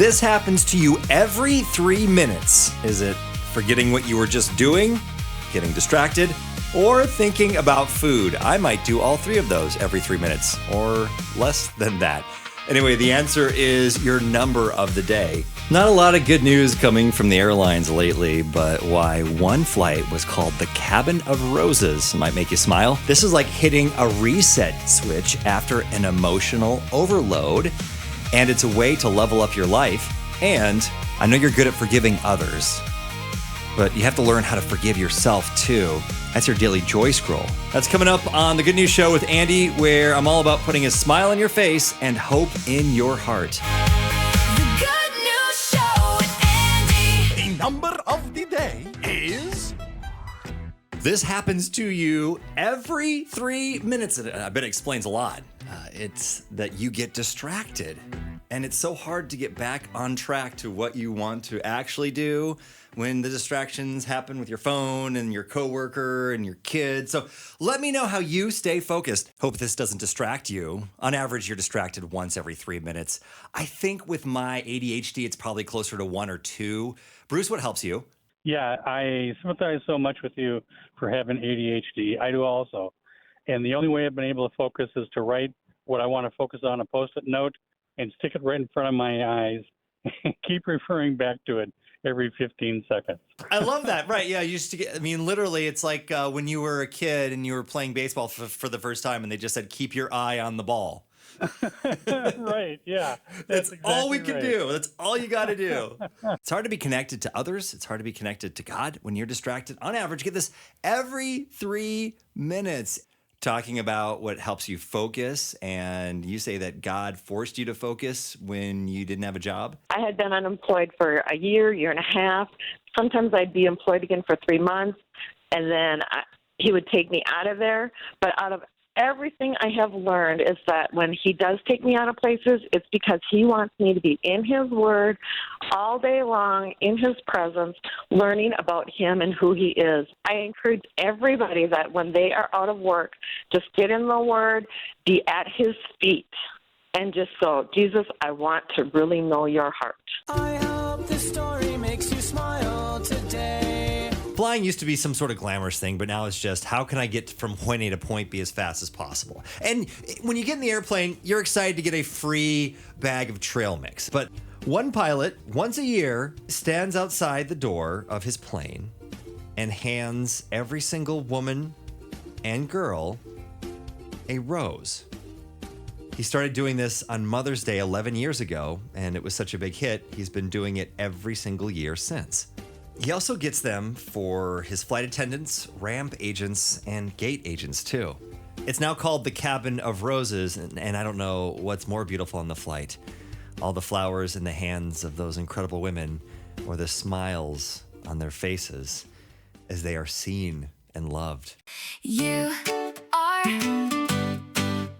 This happens to you every 3 minutes. Is it forgetting what you were just doing, getting distracted, or thinking about food? I might do all three of those every 3 minutes, or less than that. Anyway, the answer is your number of the day. Not a lot of good news coming from the airlines lately, but why one flight was called the Cabin of Roses might make you smile. This is like hitting a reset switch after an emotional overload, and it's a way to level up your life. And I know you're good at forgiving others, but you have to learn how to forgive yourself too. That's your daily joy scroll. That's coming up on The Good News Show with Andy, where I'm all about putting a smile on your face and hope in your heart. The Good News Show with Andy. The number of the day is... This happens to you every 3 minutes. I bet it explains a lot. It's that you get distracted. And it's so hard to get back on track to what you want to actually do when the distractions happen with your phone and your coworker and your kids. So let me know how you stay focused. Hope this doesn't distract you. On average, you're distracted once every 3 minutes. I think with my ADHD, it's probably closer to 1 or 2. Bruce, what helps you? Yeah, I sympathize so much with you for having ADHD. I do also. And the only way I've been able to focus is to write what I want to focus on a Post-it note and stick it right in front of my eyes and keep referring back to it every 15 seconds. I love that. Right. Yeah. You used to get, literally, it's like when you were a kid and you were playing baseball for the first time and they just said, keep your eye on the ball. Right. Yeah. That's exactly all we can right. do. That's all you got to do. It's hard to be connected to others. It's hard to be connected to God when you're distracted. On average, get this every 3 minutes. Talking about what helps you focus, and you say that God forced you to focus when you didn't have a job? I had been unemployed for a year and a half. Sometimes I'd be employed again for 3 months, and then he would take me out of there. But out of everything I have learned is that when he does take me out of places, it's because he wants me to be in his word all day long, in his presence, learning about him and who he is. I encourage everybody that when they are out of work, just get in the word, be at his feet, and just go, Jesus, I want to really know your heart. I hope this story makes you smile today. Flying used to be some sort of glamorous thing, but now it's just, how can I get from point A to point B as fast as possible? And when you get in the airplane, you're excited to get a free bag of trail mix. But one pilot, once a year, stands outside the door of his plane and hands every single woman and girl a rose. He started doing this on Mother's Day 11 years ago, and it was such a big hit, he's been doing it every single year since. He also gets them for his flight attendants, ramp agents, and gate agents, too. It's now called the Cabin of Roses, and I don't know what's more beautiful on the flight. All the flowers in the hands of those incredible women, or the smiles on their faces as they are seen and loved. You are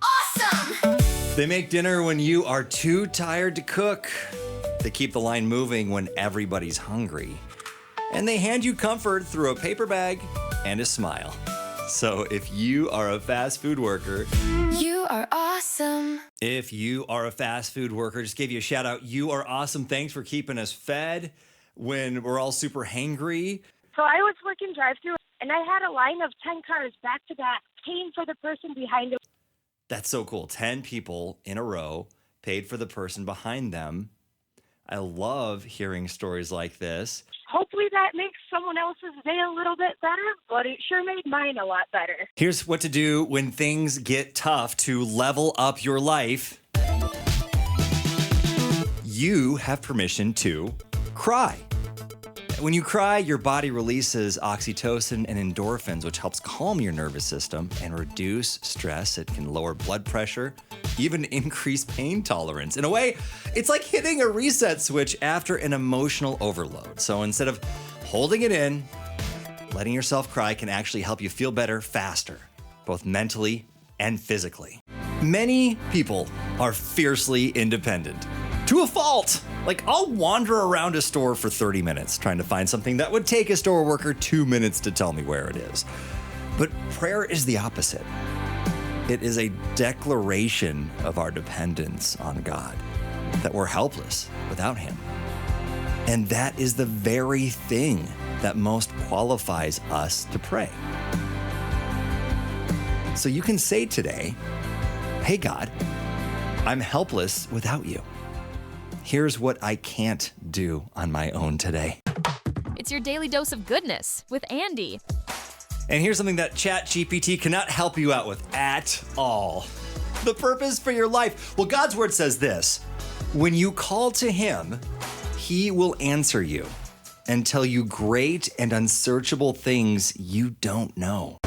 awesome. They make dinner when you are too tired to cook. They keep the line moving when everybody's hungry. And they hand you comfort through a paper bag and a smile. So if you are a fast food worker, You are awesome. just give you a shout out. You are awesome. Thanks for keeping us fed when we're all super hangry. So I was working drive-thru, and I had a line of 10 cars back to back, paying for the person behind it. That's so cool. 10 people in a row paid for the person behind them. I love hearing stories like this. Hopefully that makes someone else's day a little bit better, but it sure made mine a lot better. Here's what to do when things get tough to level up your life. You have permission to cry. When you cry, your body releases oxytocin and endorphins, which helps calm your nervous system and reduce stress. It can lower blood pressure, even increase pain tolerance. In a way, it's like hitting a reset switch after an emotional overload. So instead of holding it in, letting yourself cry can actually help you feel better faster, both mentally and physically. Many people are fiercely independent. To a fault. Like, I'll wander around a store for 30 minutes trying to find something that would take a store worker 2 minutes to tell me where it is. But prayer is the opposite. It is a declaration of our dependence on God. that we're helpless without him. And that is the very thing that most qualifies us to pray. So you can say today, hey God, I'm helpless without you. Here's what I can't do on my own today. It's your daily dose of goodness with Andy. And here's something that ChatGPT cannot help you out with at all. The purpose for your life. Well, God's word says this: when you call to him, he will answer you and tell you great and unsearchable things you don't know.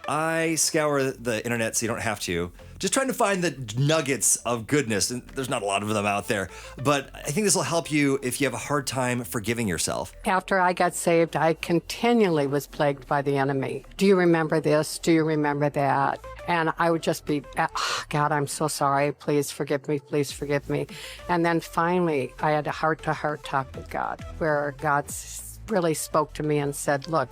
I scour the internet so you don't have to, just trying to find the nuggets of goodness, and there's not a lot of them out there, but I think this will help you if you have a hard time forgiving yourself. After I got saved, I continually was plagued by the enemy. Do you remember this? Do you remember that? And I would just be, oh, God, I'm so sorry. Please forgive me. Please forgive me. And then finally, I had a heart-to-heart talk with God, where God really spoke to me and said, look,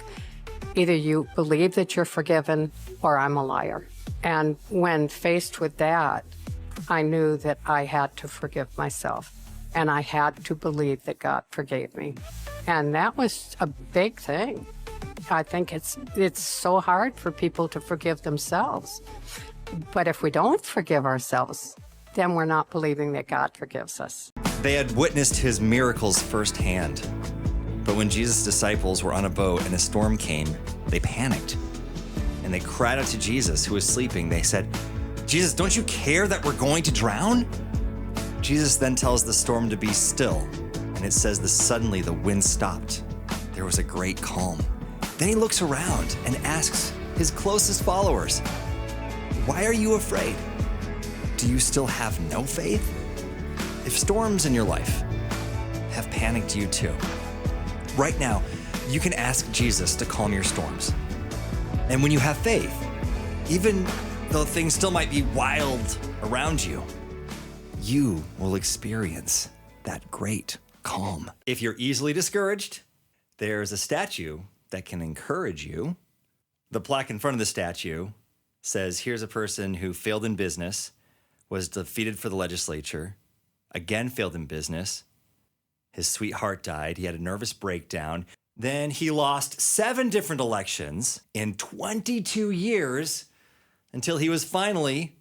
either you believe that you're forgiven or I'm a liar. And when faced with that, I knew that I had to forgive myself and I had to believe that God forgave me. And that was a big thing. I think it's so hard for people to forgive themselves. But if we don't forgive ourselves, then we're not believing that God forgives us. They had witnessed his miracles firsthand. But when Jesus' disciples were on a boat and a storm came, they panicked. And they cried out to Jesus, who was sleeping. They said, Jesus, don't you care that we're going to drown? Jesus then tells the storm to be still. And it says that suddenly the wind stopped. There was a great calm. Then he looks around and asks his closest followers, why are you afraid? Do you still have no faith? If storms in your life have panicked you too, right now, you can ask Jesus to calm your storms. And when you have faith, even though things still might be wild around you, you will experience that great calm. If you're easily discouraged, there's a statue that can encourage you. The plaque in front of the statue says, here's a person who failed in business, was defeated for the legislature, again failed in business. His sweetheart died. He had a nervous breakdown. Then he lost 7 different elections in 22 years until he was finally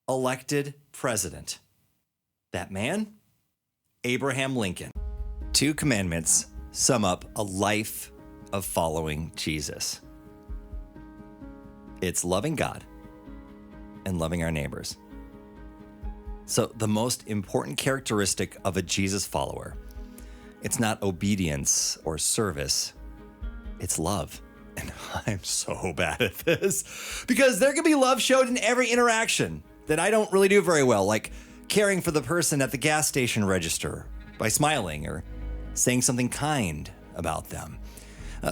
elected president. That man? Abraham Lincoln. 2 commandments sum up a life of following Jesus. It's loving God and loving our neighbors. So the most important characteristic of a Jesus follower, it's not obedience or service, it's love. And I'm so bad at this because there can be love showed in every interaction that I don't really do very well, like caring for the person at the gas station register by smiling or saying something kind about them.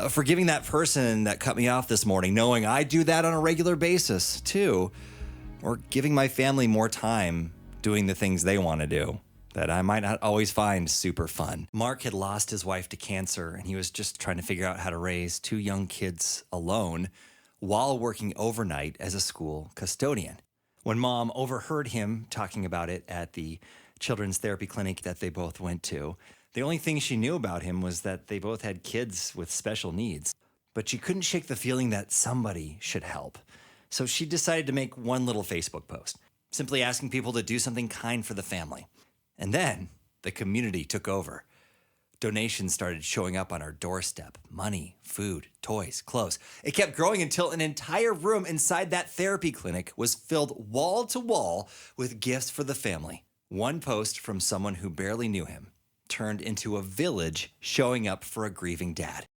Forgiving that person that cut me off this morning, knowing I do that on a regular basis too. Or giving my family more time doing the things they want to do that I might not always find super fun. Mark had lost his wife to cancer, and he was just trying to figure out how to raise 2 young kids alone while working overnight as a school custodian. When Mom overheard him talking about it at the children's therapy clinic that they both went to, the only thing she knew about him was that they both had kids with special needs. But she couldn't shake the feeling that somebody should help. So she decided to make one little Facebook post, simply asking people to do something kind for the family. And then the community took over. Donations started showing up on our doorstep. Money, food, toys, clothes. It kept growing until an entire room inside that therapy clinic was filled wall to wall with gifts for the family. One post from someone who barely knew him turned into a village showing up for a grieving dad.